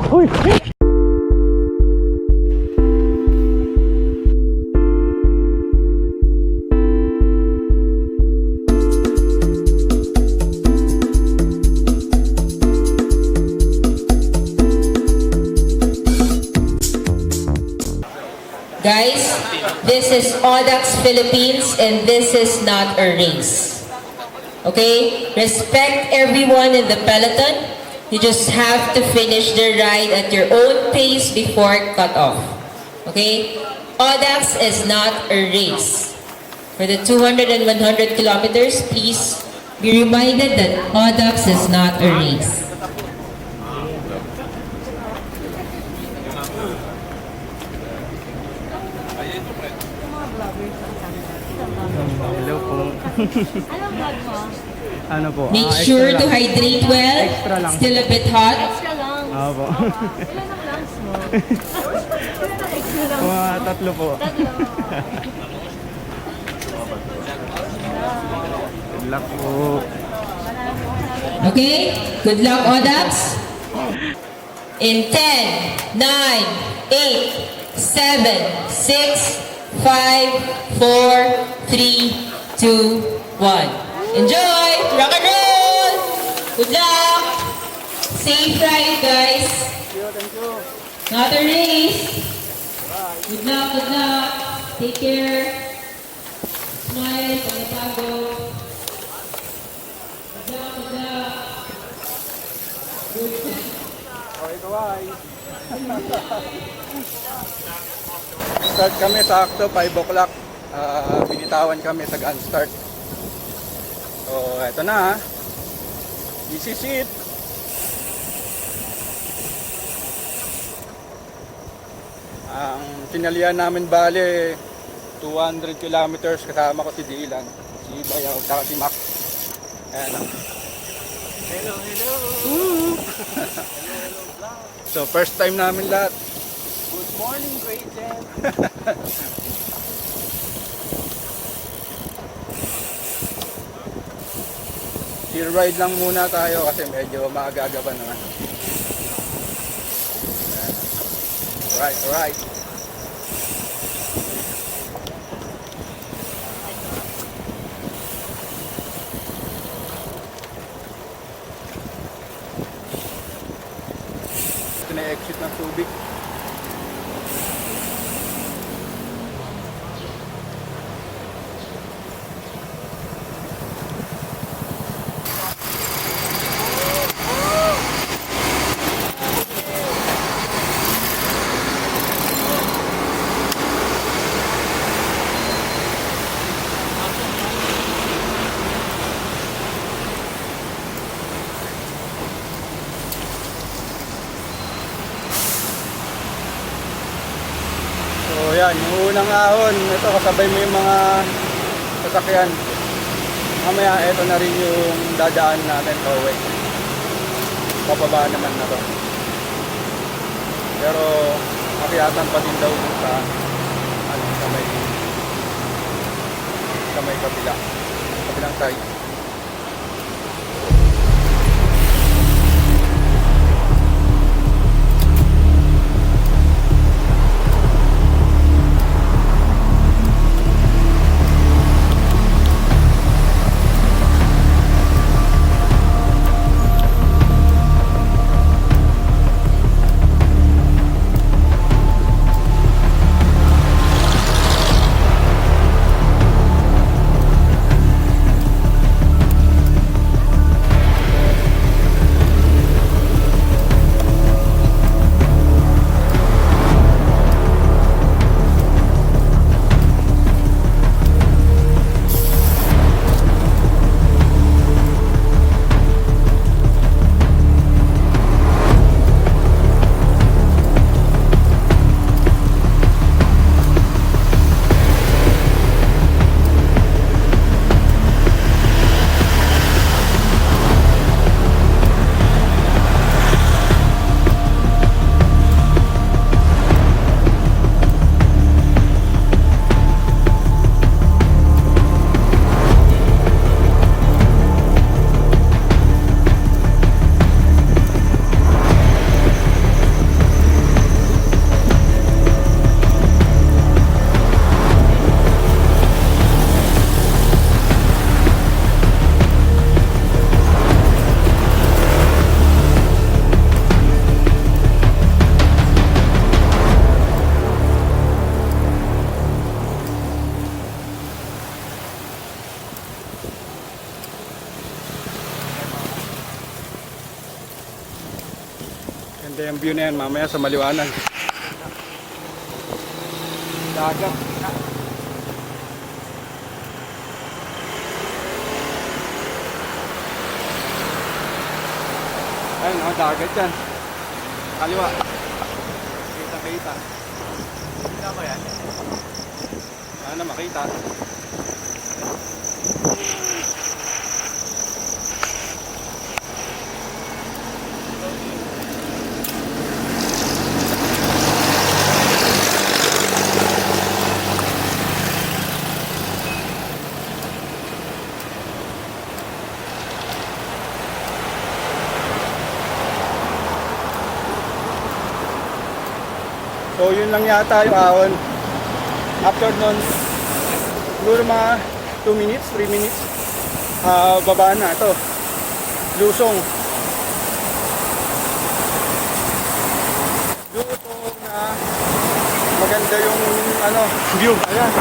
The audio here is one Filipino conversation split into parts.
Uy! Guys, this is Audax Philippines and this is not a race. Okay? Respect everyone in the peloton. You just have to finish the ride at your own pace before cut off. Okay? Audax is not a race. For the 200 and 100 kilometers, please be reminded that Audax is not a race. Hello po. Anong vlog mo? Ano po? Make extra sure to lang. hydrate well. Extra lang. Still a bit hot. Extra lang. Oo po. Ilan ang lungs mo? Ilan ang extra lang? Mga tatlo po. Tatlo. Good luck po. Okay? Good luck, Audax. In 10, 9, 8, 7, 6, 5, 4, 3, 2, 1. Enjoy! Rock and roll! Good luck! Safe ride, guys! Not a race! Good luck, good luck! Take care! Smile, pagkatago! Good luck, good luck! Start kami sakto 5 o'clock. Binitawan kami sa gun start. So eto na ha. This is it. Ang sinalihan namin bale 200 kilometers, kasama ko si Dylan, si Bayaw, saka si Mac. Ayan lang. Hello. So first time namin lahat. Good morning, Great Jen. Chill ride lang muna tayo kasi medyo maaga pa naman. Alright. Ito na exit ng tubig. So yan, yung unang ahon, ito kasabay mo yung mga sasakyan. Mamaya ito na rin yung dadaan natin pauwi. Papaba naman na to. Pero makiyatan pa din daw dun sa may kabilang side. Ganda yung view na yan mamaya sa maliwanag. Dagat. Ayun, dagat yan. Kaliwa. Kita. Kita ba yan? Sana makita. So yun lang yata yung ahon. After nun, siguro mga 2 minutes, 3 minutes, baba na ito. Lusong. Lusong na maganda yung view. Ayan.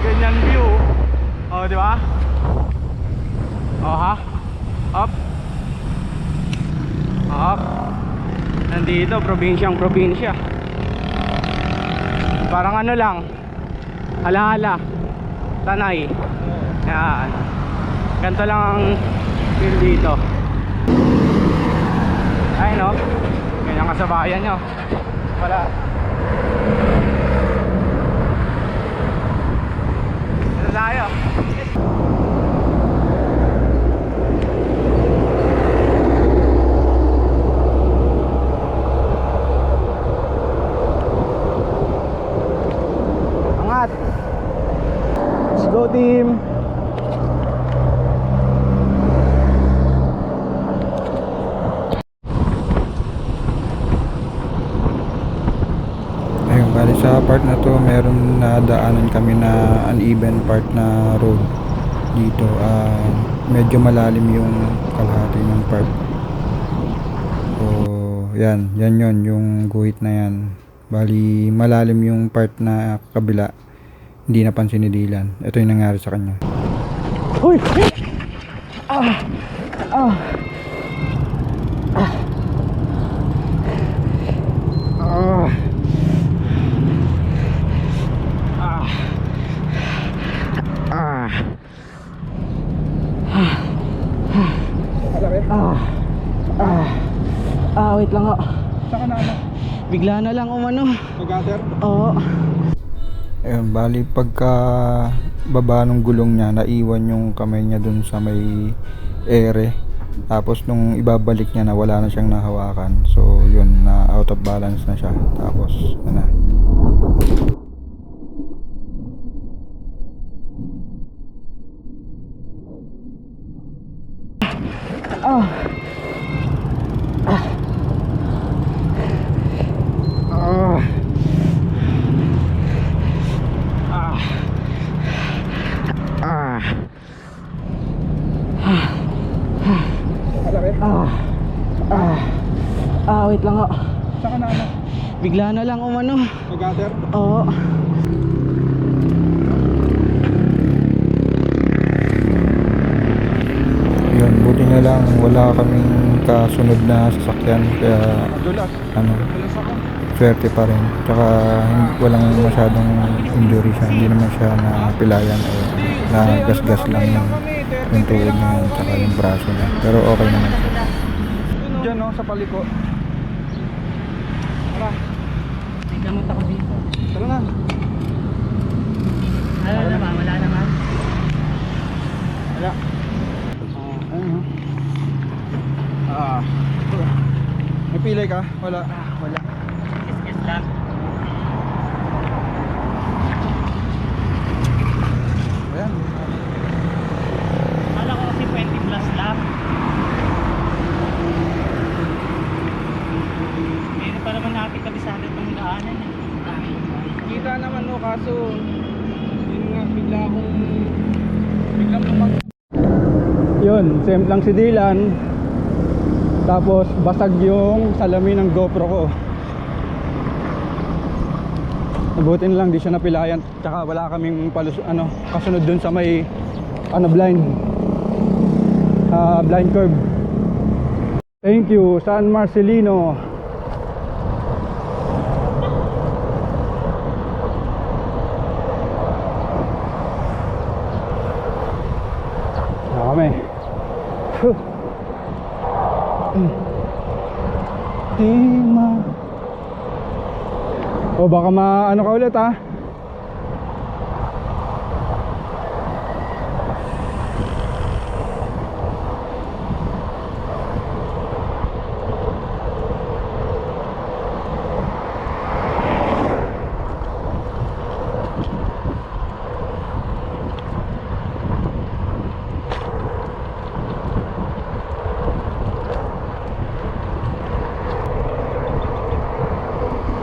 Ganyan view. Oh, di ba? Oh, ha? Up. Up. Nandito, probinsya. Parang ano lang. Alaala. Tanay. Yan. Ganito lang ang feel dito. Ay, no? Ganyan kasabayan nyo. Wala. Tayo. Angat. Let's go, team. Bali sa part na to meron na daanan kami na uneven part na road dito. Medyo malalim yung kalahati ng part. So yan yon yung guhit na yan. Bali malalim yung part na kabila, hindi napansin ni Dylan. Ito yung nangyari sa kanya. Uy! Wait lang ho. Saka na ano? Bigla na lang umano. Mag-gutter? Oo. Ayun, bali pagka baba ng gulong niya, naiwan yung kamay niya dun sa may ere. Tapos nung ibabalik niya na wala na siyang nahawakan. So yun, na out of balance na siya. Tapos na. Wait lang ho. Saka na ano? Bigla na lang umano. Mag-gutter? Oo. Yun, buti na lang wala kaming kasunod na sasakyan. Kaya Dulas. ano, Dulas ako. swerte pa rin. Tsaka walang masyadong injury siya. Hindi naman siya napilayan o nagasgas lang yung tuhod niya tsaka yung braso niya. Pero okay naman siya. Diyan no, sa paliko. Tara. May gamot ako dito. Tara na. Wala naman, wala naman. Wala. Ayun no. May pilay ka? Wala. Wala. Kiss lang. Ayan. Kala ko kasi 20 plus lang. Hindi pa naman natin kabisado itong daanan eh. Kita naman no, kaso yun nga, biglang lumang. Yun, same lang si Dylan. Tapos basag yung salamin ng GoPro ko. Nabuti na lang di siya napilayan. Tsaka wala kaming kasunod dun sa may blind curve. Thank you San Marcelino. Kami. Tima. O baka maano ka ulit ha.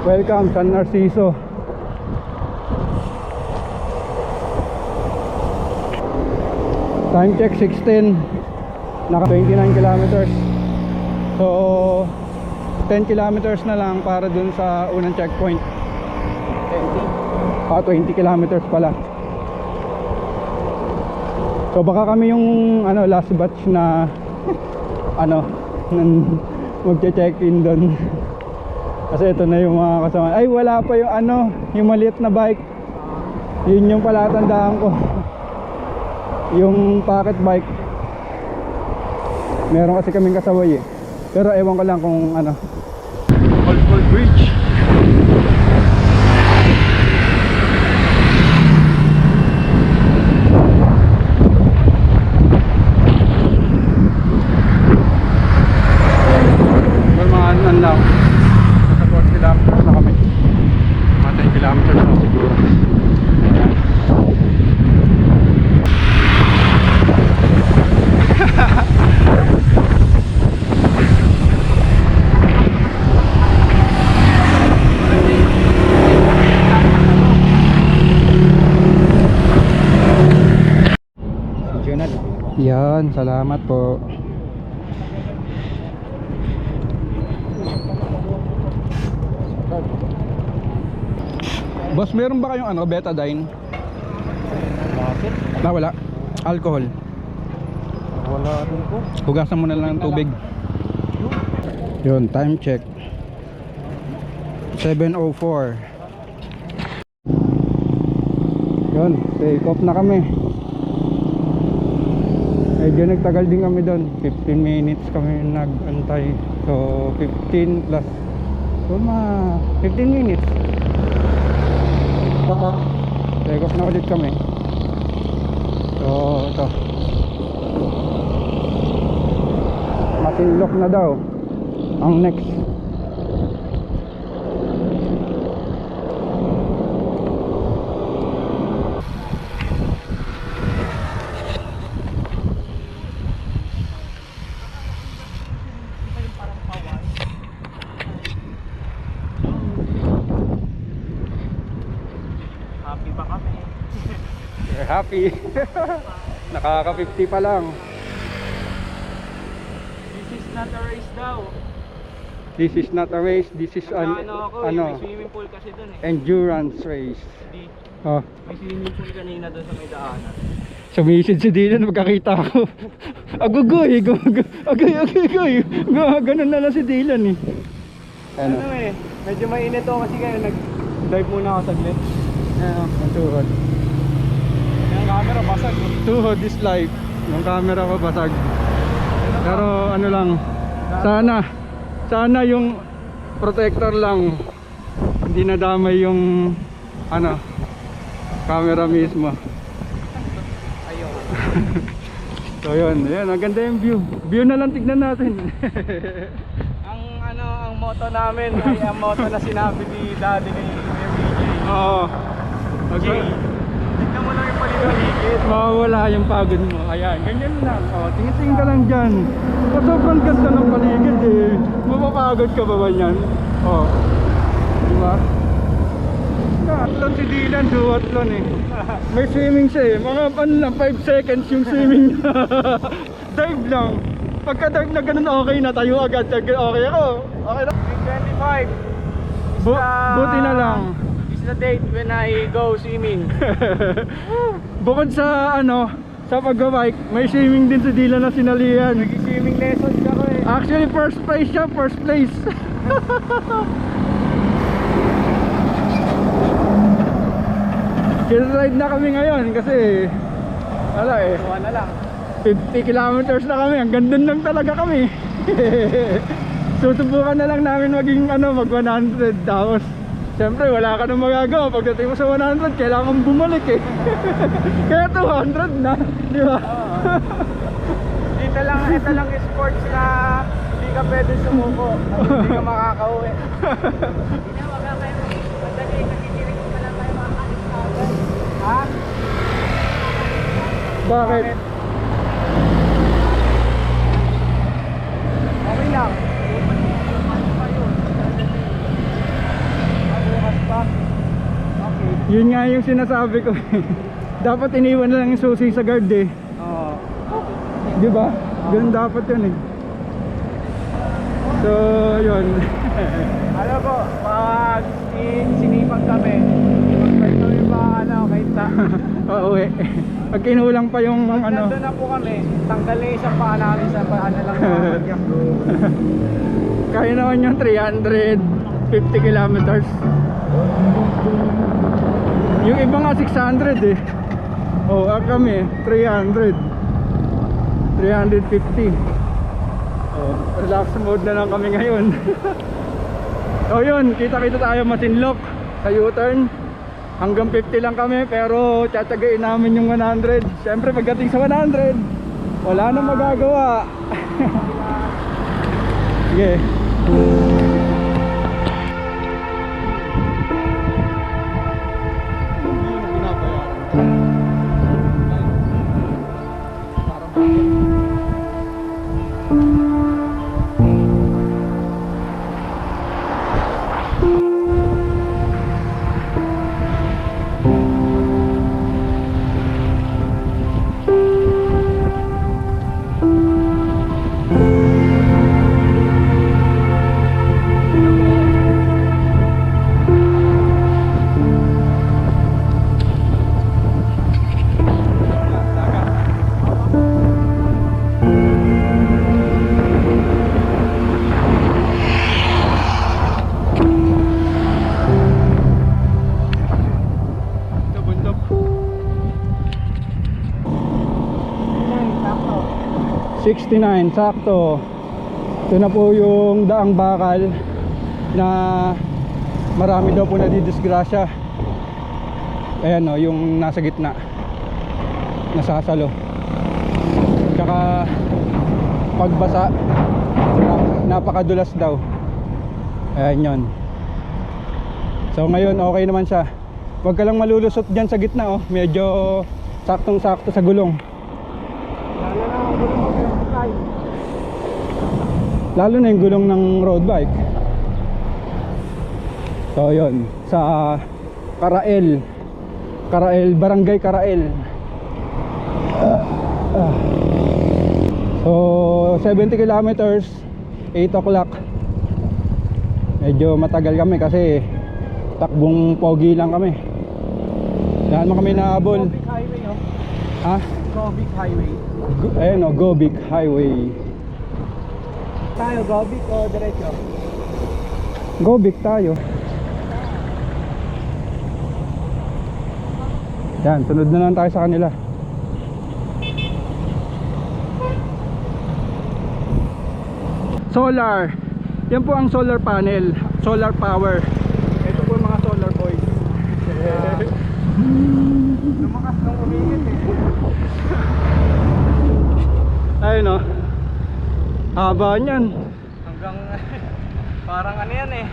Welcome San Narciso. Time check 16. Naka 29 kilometers. So 10 kilometers na lang para dun sa unang checkpoint. 20 kilometers pala. So baka kami yung last batch na magche-check-in dun. Kasi ito na yung mga kasama. Ay wala pa yung yung maliit na bike. Yun yung palatandaan ko. Yung pocket bike. Meron kasi kaming kasaway eh. Pero ewan ko lang kung Old Bridge. Mga lang. Nasa 4 kilometers na kami. Mga 10 kilometers na siguro. Yan, salamat po. Boss, meron ba kayong betadine? Wala. Alcohol. Wala rin po. Hugasan mo na lang ng tubig. Yun, time check 7:04. Yun, take off na kami. Medyo nagtagal din kami doon. 15 minutes kami nag-antay. So 15 plus Mga 15 minutes. Take off na ulit kami. So, ito. Matinlok na daw ang next. Happy ba kami? We're happy. Nakaka 50 pa lang. This is not a race daw. This is not a race, this is an May swimming pool kasi dun eh. endurance race. Di, Oh, may swimming pool kanina dun sa may daanan. sumisid si Dylan magkakita ako. Agugoy, agoy. Ganun na lang si Dylan eh. Ano? eh, medyo mainit ako kasi kaya nag-dive muna ako saglit. Ang tuhod. Yung camera basag. Tuhod is life. Yung camera ko basag. Pero ano lang, sana yung protector lang hindi nadamay yung ano, camera mismo. Ayaw. So yun, ang ganda yung view. View na lang tignan natin. Ang moto namin ay ang moto na sinabi ni Daddy kay MJ. Oo. Jay, tignan mo lang yung paligid. Mawawala yung pagod mo. Ayan, ganyan lang. Tingin-tingin ka lang dyan. Sobrang ganda ng paligid eh. Mapapagod ka ba ba yan? Diba? Atlon si Dylan, duatlon eh. May swimming siya eh. Mga 5 seconds yung swimming niya. Dive lang. Pagka dive na ganun okay na, tayo agad. Okay ako. Okay na. 25. Buti na lang. Is the date when I go swimming. Bukod sa sa pag-bike, may swimming din si Dylan na sinalihan. Nag-swimming lessons ako eh. Actually, first place siya, first place. Ride na kami ngayon kasi wala eh, Kuha na lang. 50 kilometers na kami, hanggang dun lang talaga kami. Susubukan na lang namin maging mag 100. Tapos siyempre wala ka nang magagawa. Pagdating mo sa 100, kailangan bumalik eh. Kaya 200 na, di ba? Ito lang sports na hindi ka pwede sumuko. Hindi ka makakauwi. Ha? Bakit? Okay lang. Bukas pa. Okay. Yun nga yung sinasabi ko. Dapat iniwan na lang yung susi sa guard eh. Oo. Di ba? Ganun dapat yun eh. So, yun. Alam po, pag sinipag kami, pag kami pa kaita. Pauwi. Pag kinulang pa yung Nandun na po kami, tanggal na isang paa namin sa paa na lang naman. kaya naman yung 350 kilometers. Yung iba nga 600 eh. Kami 300. 350. Relax mode na lang kami ngayon. So yun, kita-kita tayo Masinloc sa U-turn. Hanggang 50 lang kami pero tiyatagain namin yung 100. Siyempre pagdating sa 100, wala nang magagawa. Sige. Bundok. 69, sakto. Ito na po yung Daang Bakal. na marami daw po nadidisgrasya. Ayan o, yung nasa gitna, nasasalo. Tsaka pagbasa, napakadulas daw. Ayan yun. So ngayon okay naman siya. Huwag ka lang malulusot dyan sa gitna oh. Medyo saktong sakto sa gulong. Lalo na yung gulong ng road bike. So yun, sa Karael, Barangay Karael. So 70 kilometers, 8 o'clock. Medyo matagal kami kasi takbong pogi lang kami. Lahat mo kami nahabol. Gobic Highway, oh. Ha? Gobic Highway. Ayun o, Gobic Highway. Tayo, Gobic o diretso? Gobic tayo. Yan, sunod na lang tayo sa kanila. Solar. Yan po ang solar panel, solar power. Ito po yung mga solar boys. Lumakas nung umingit eh. Ayun o. Haba niyan. Hanggang parang ano yan eh.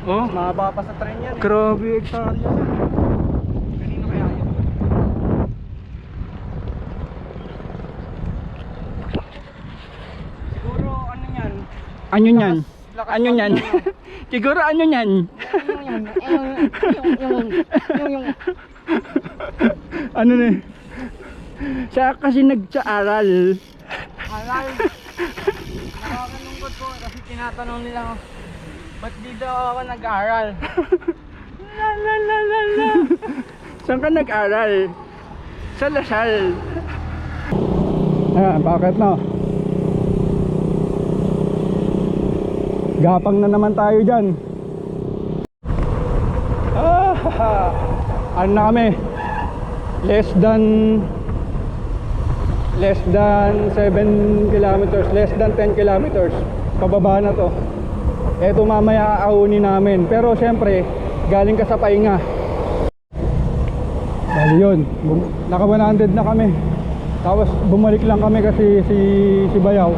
Oh, Mahaba pa sa train yan eh. grabe hektarya. Kanino kaya yun? Siguro ano yan? Ano yan? Lakas Ano pag- yan? Siguro ano yan? Ano na? Siya kasi nag-aaral. Alay. Nakakalungkot po kasi tinatanong nila ako, ba't di daw ako nag-aaral? La la la la la. Saan ka nag-aral? Sa Lasal. Bakit na? Gapang na naman tayo dyan. Ano na kami? Less than 7 kilometers, less than 10 kilometers. Pababa na to. Eto mamaya aaunin namin. Pero syempre, galing ka sa pahinga. Bali yun, naka 100 na kami. Tapos bumalik lang kami kasi si Bayaw.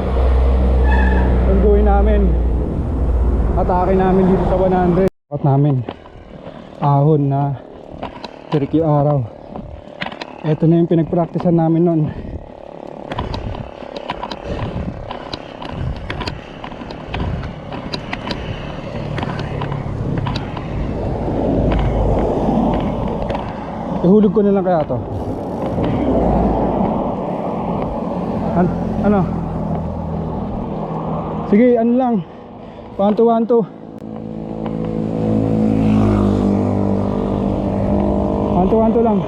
Tungguin namin. Atake namin dito sa 100. At namin ahon na tiriki araw. Ito na yung pinagpraktisan namin noon. Ihulog ko na lang kaya to. Ano? Sige, ano lang. 1-2-1-2. 1-2-1-2 lang.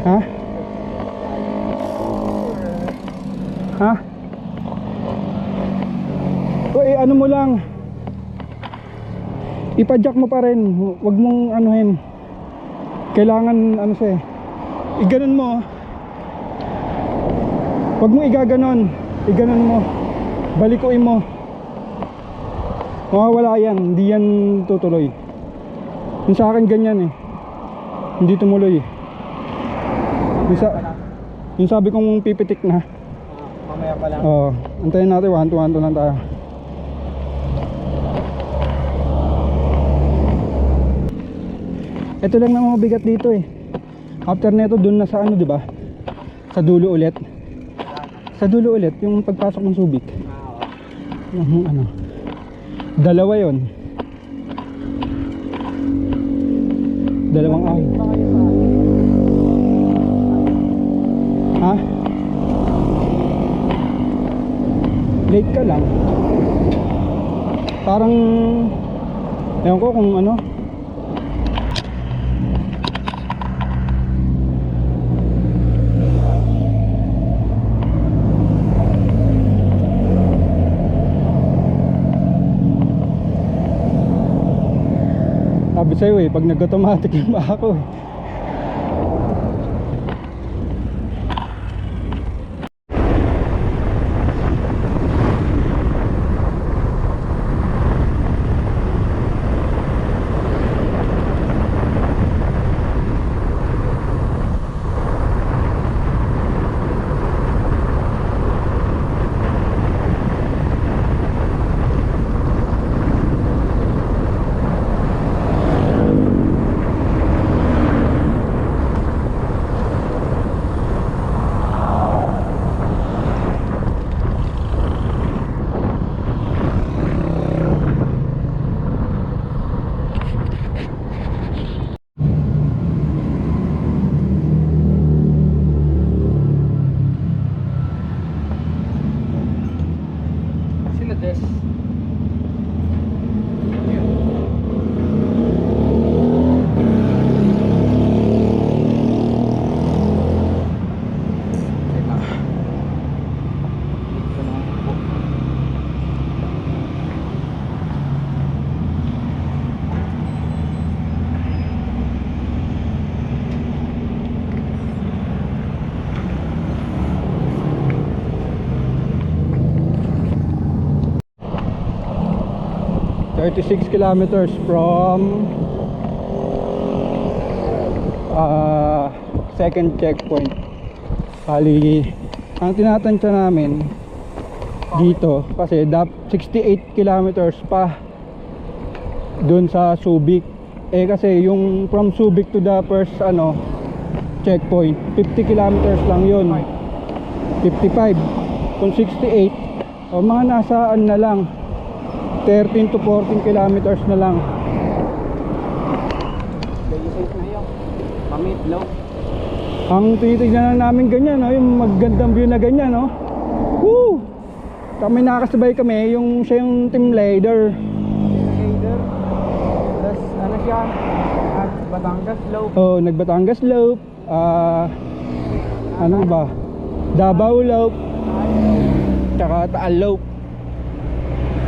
Ha? Ha? Uy, ano mo lang. Ipa-jack mo pa rin. Huwag mong anuhin. Kailangan ano siya eh. Iganon mo. Huwag mo igaganon. Iganon mo. Balikuin mo. Mawawala yan. Hindi yan tutuloy. Yung sa akin ganyan eh. Hindi tumuloy eh. Yung sabi kong pipitik na. Mamaya pa lang. Oo. Antayin natin. 1-2-1-2 lang tayo. Ito lang na mabigat dito eh. After neto dun na sa ano, 'di ba? Sa dulo ulit. Sa dulo ulit yung pagpasok ng Subic. Yung ano. Dalawa 'yon. Dalawang ahon. Ha? Late ka lang. Parang ewan ko kung ano. Sabi sa'yo eh, pag nag-automatic yung baka ko eh. 36 kilometers from second checkpoint. Bali, ang tinatansya namin dito kasi 68 kilometers pa dun sa Subic. Eh kasi yung from Subic to the first checkpoint 50 kilometers lang yun, 55. Kung 68 o mga nasaan na lang 13 to 14 kilometers na lang. Ang tinitignan na namin ganyan, no? Yung magandang view na ganyan, no? Woo! Kami nakasabay kami, yung siya yung team leader. Tapos ano siya? Batangas Slope. Oh, nag-Batangas Loop. Ano ba? Davao Loop. Tsaka Taal Loop.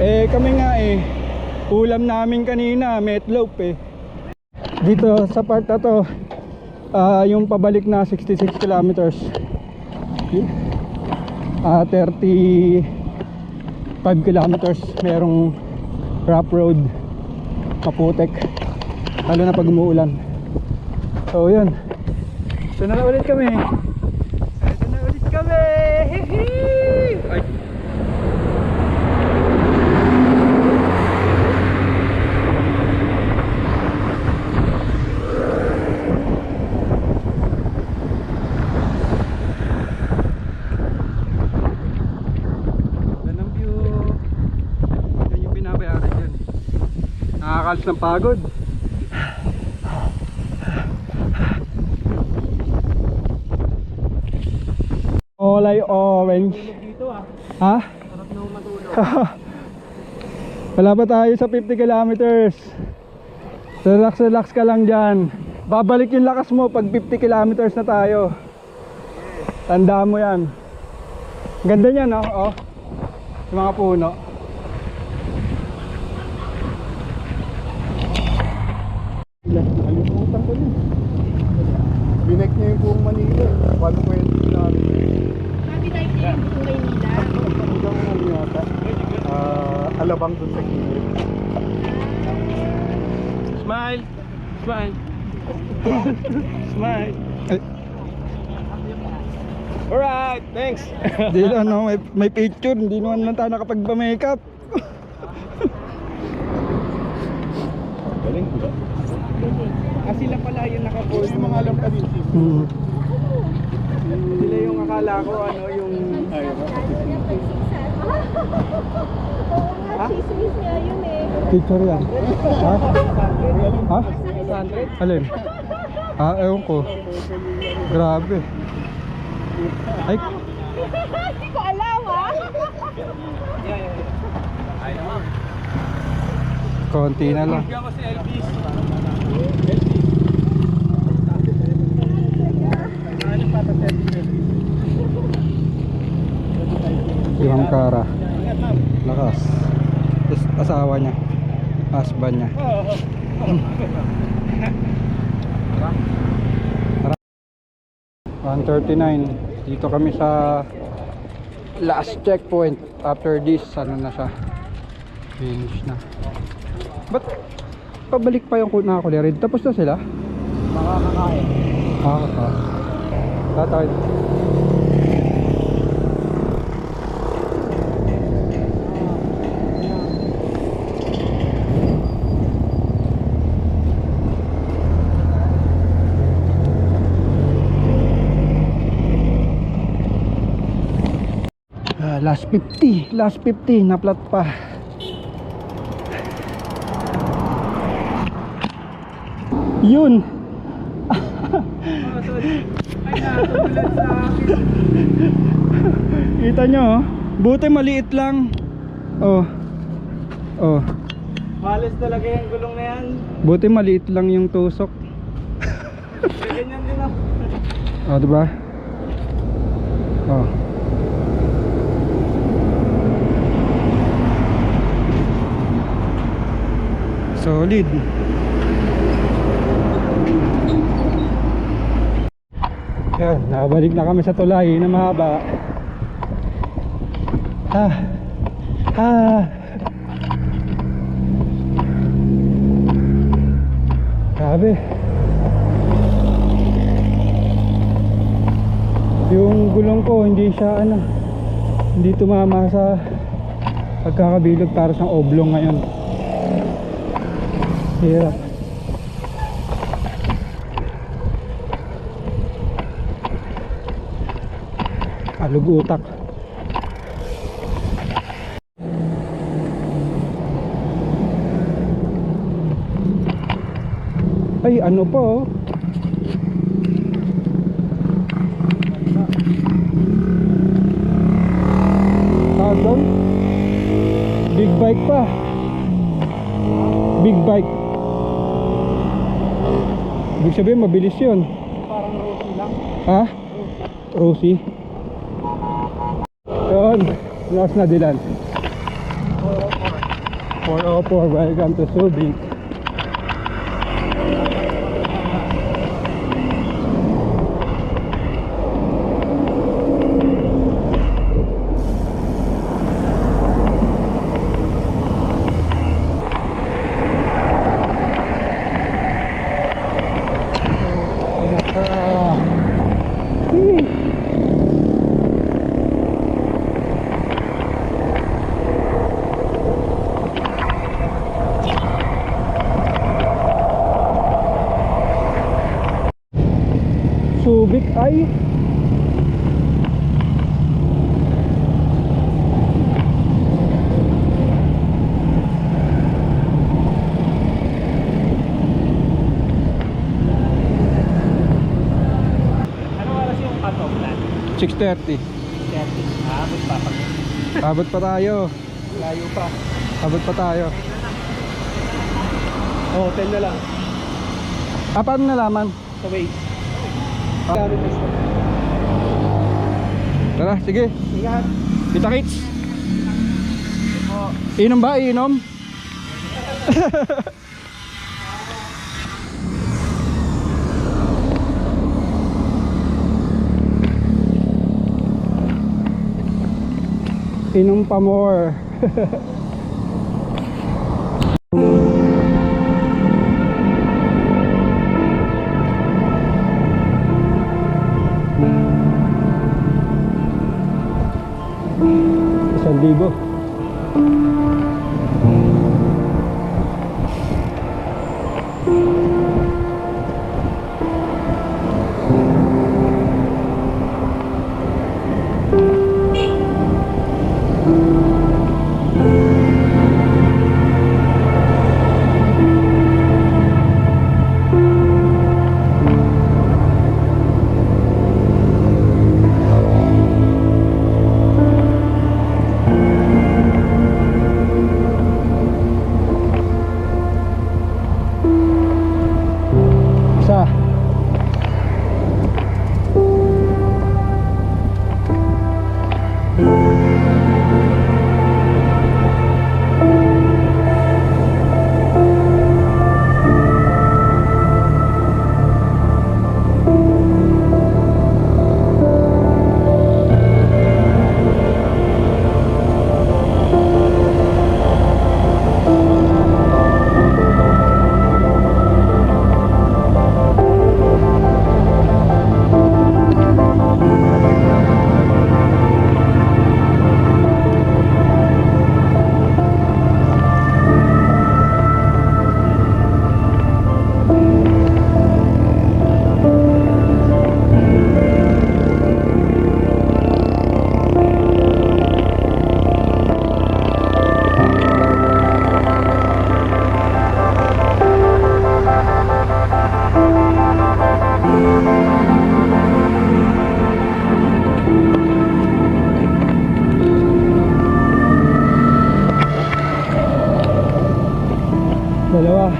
Eh kami nga ulam namin kanina, Metloop eh. Dito sa part na to, yung pabalik na 66 kilometers. 35 kilometers merong rough road, maputek, lalo na pag umuulan. So yun, ito na ulit kami. Ay. Ganang view. Yan yung binabayaran dyan. Nakakalis ng pagod. Kulay orange. Ha? Sarap na matulog. Wala pa tayo sa 50 kilometers. Relax ka lang dyan. Babalik yung lakas mo pag 50 kilometers na tayo. Tandaan mo yan. Ganda niya, no? Oh. Yung mga puno. Nakalimutan ko na. Binek niya yung buong Manila. Paano ko yung Alabang dun sa gilid. Smile! Smile! Smile! Alright, thanks! Dito may picture, hindi naman lang tayo nakapagpa-makeup. Galing ko ba? Sila pala yung nakapost. Yung mga alam ka din. Sila yung akala ko yung... Chismis niya yun eh. Picture yan. Ha? Ha? 100? Alin? Ewan ko. Grabe. Ay, Hindi ko alam ah. konti na lang. Bigyan ko si Elvis. Yung Kara. Lakas. Tapos asawa niya. Husband niya. Tara. 1:39. Dito kami sa last checkpoint. After this, ano na siya? Finish na. Ba't pabalik pa yung nakakulirid? Tapos na sila? Makakakain. Tatay. Last 50 na plat pa. Yun. Ay, natumulan sa akin. Kita nyo, buti maliit lang. Oh. Malas talaga yung gulong na yan. Buti maliit lang yung tusok. Ganyan din ako. Oh, diba? Oh. Solid. Yan, nakabalik na kami sa tulay na mahaba. Grabe. Yung gulong ko hindi siya hindi tumama sa pagkakabilog, para siyang oblong ngayon. Hirap. Alog utak. Ay, ano po oh. Tawag doon? Big bike pa. Big bike. Ibig sabihin mabilis yun. Parang Rosie lang. Ha? Rosie? Yun. Lost na Dylan. 404. Welcome to Subic. Subic ay Ano oras yung cut-off plan? 6:30. 30. Abot pa pag Abot pa tayo. layo pa. Abot pa tayo. Hotel na lang. Paano nalaman? Sa way. Tara, sige. Ingat. Kita kits. Inom ba? Inom? Inom pa more. Libo. Dalawa.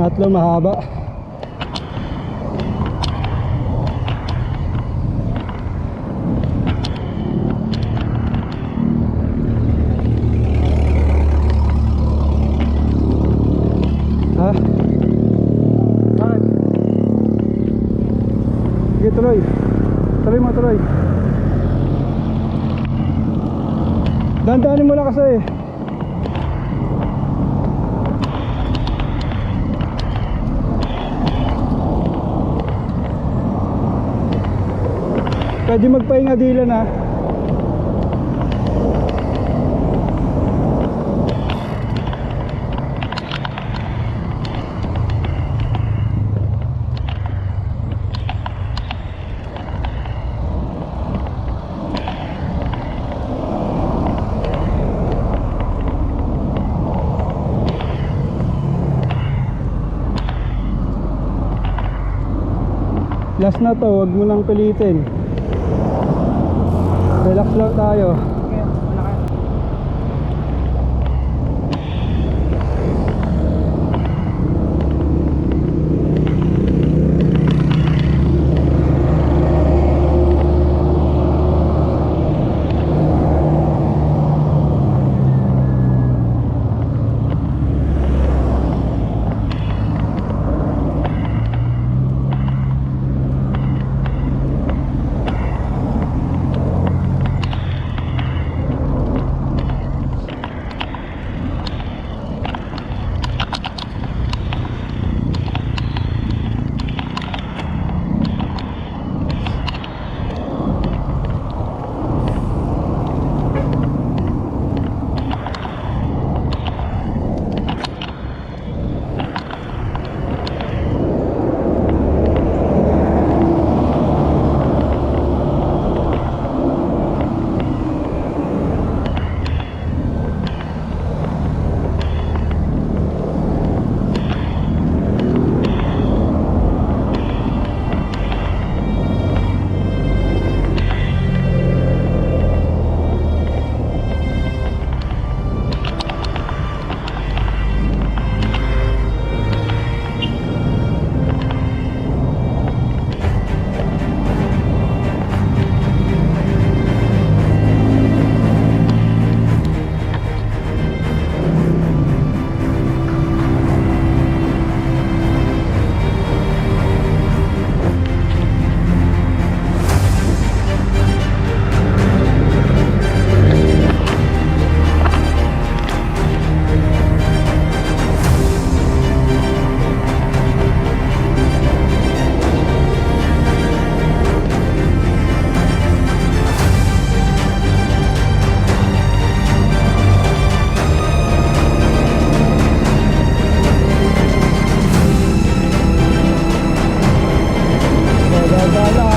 Pangatlo mahaba. Ha? Bakit? Sige, tuloy. Tuloy mo, tuloy. Dandanin mo lang kasi. Pwede magpahinga dila na. Last na to, wag mo nang pilitin. Relax lang tayo.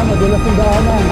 Madulas yung daanan.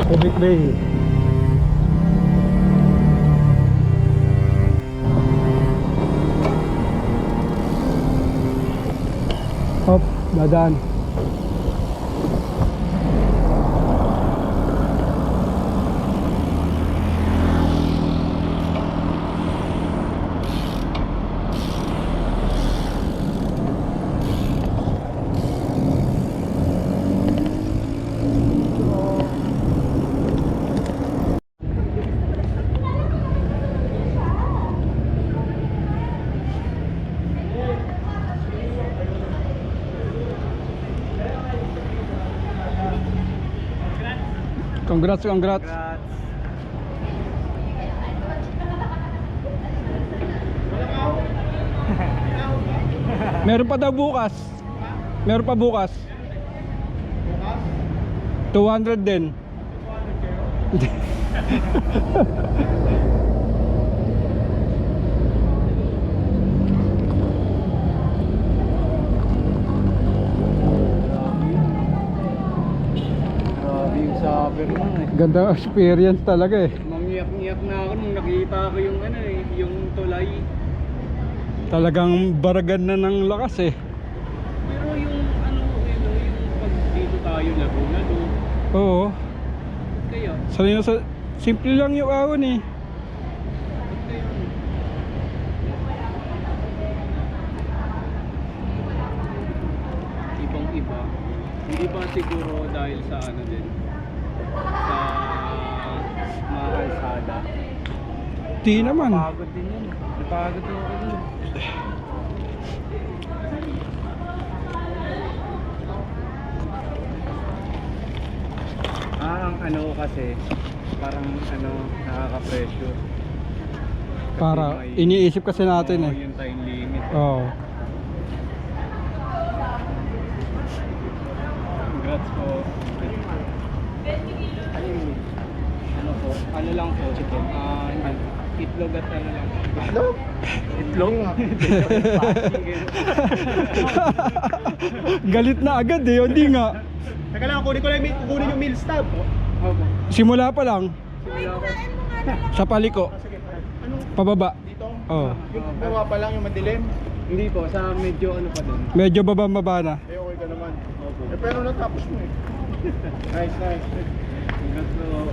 Subic Bay. Hop, dadaan. Congrats, congrats. Congrats. Meron pa daw bukas. Meron pa bukas. 200 din. Grabe yung saber mo eh. Ganda experience talaga eh. Mangiyak-ngiyak na ako nung nakita ko yung ano eh, yung tulay. Talagang baragan na ng lakas eh. Pero yung ano, yung pag dito tayo Laguna do. Oo. Kaya, Sanay na sa... Simple lang yung ahon eh. ibang iba. Hindi ba siguro dahil sa ano din? Sa mga kalsada. Di naman. Pagod din yun. Napagod din ako dun. Ang ano kasi, parang ano, nakaka-pressure. Kasi Para may- iniisip kasi natin Oo, eh. yung time limit. Oo. Congrats po. Ano po? Ano lang po? Chicken. Itlog at ano lang. Itlog? Itlog? Galit na agad eh. Hindi nga. Teka lang, kukunin yung meal stub. Opo. Simula pa lang. Simula ko. Sa paliko. Pababa. Dito? Oo. Yung gawa pa lang yung madilim. Hindi po, sa medyo ano pa doon. Medyo baba na. Eh, okay ka naman. Opo. Eh, pero natapos mo eh. Nice, nice. Congrats po.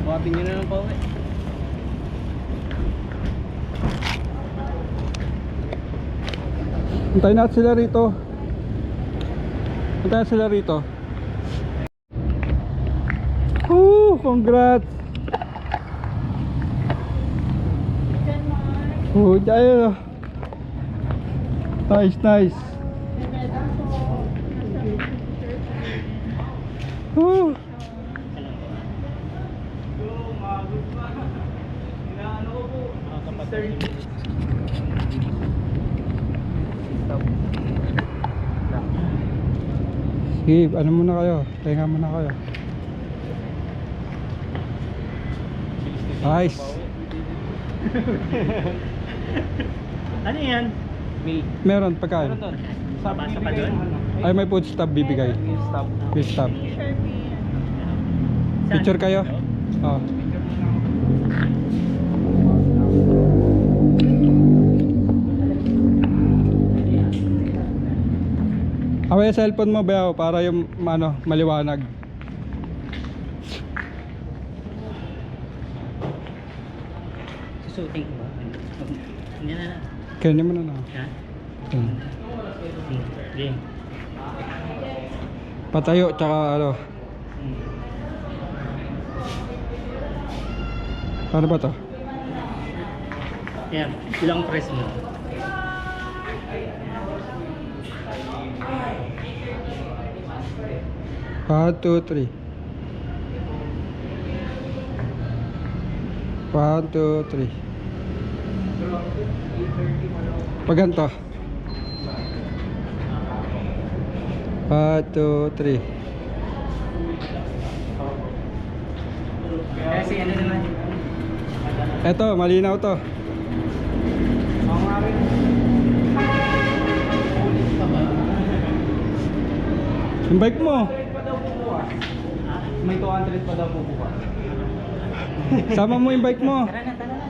Buhatin nyo na lang po eh. Antayin natin sila rito. Antayin sila rito. Congrats. Ayun. Nice, nice. Sige, ano muna kayo? Tenga muna kayo. Nice. Ano yan? Meron pagkain. Sabasa pa doon? Ay, may food stub bibigay. Stop. Food stub. Picture kayo? Oh. Away yung cellphone mo ba para yung ano, maliwanag. Susuting ko ba? Hindi na. Kaya mo na na. Ha? Hmm. Game. Patayo tsaka ano. Paano ba to? Yan. Ilang press mo? One, two, three. 1, 2, 3. Pag ganito. 1, 2, 3. Kasi ano naman? Eto, malinaw to. Yung bike mo. May 200 pa daw po bukas. Sama mo yung bike mo. Tara na, tara na.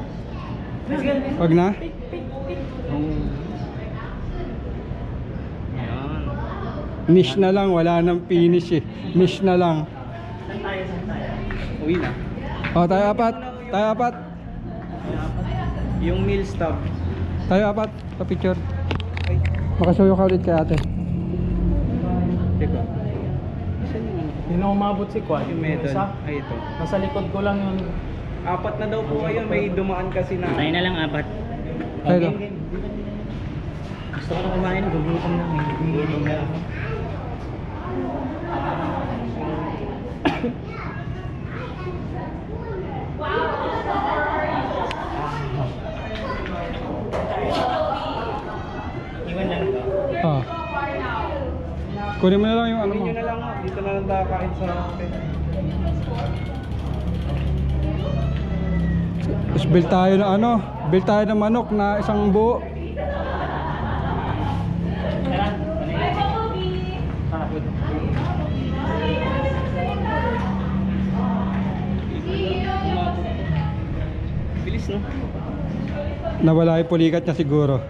Wag na. Niche na lang, wala nang finish eh. Niche na lang. Uwi na. O, tayo apat. Tayo apat. Yung meal stub. Tayo apat. Sa picture. Makasuyo ka ulit kay ate. Teka. Hindi na umabot si Kwan. Yung medal. Isa. Ay, ito. Nasa likod ko lang yun. Apat na daw po kayo. May dumaan kasi na. Tayo na lang apat. Tayo. Gusto ko na kumain. Gugutom na. Gugutom na ako. Iwan lang ba? Ah. Kunin mo na lang yung ano mo. Yun na lang, dito na lang tayo kain sa hotel. Tapos build tayo ng ano, build tayo ng manok na isang buo. Bilis, no? Nawala yung pulikat niya siguro.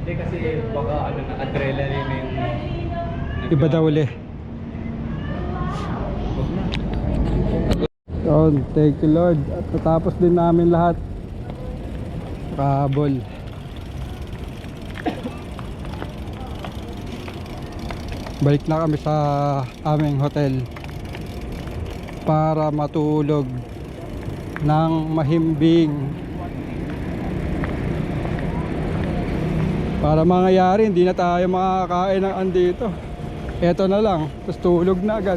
Hindi kasi baka ano na adrenaline yung Iba daw uli. Yun, thank you Lord. At natapos din namin lahat. Kabol. Balik na kami sa aming hotel para matulog ng mahimbing. Para mangyayari, hindi na tayo makakain ng andito. Eto na lang, tapos tulog na agad.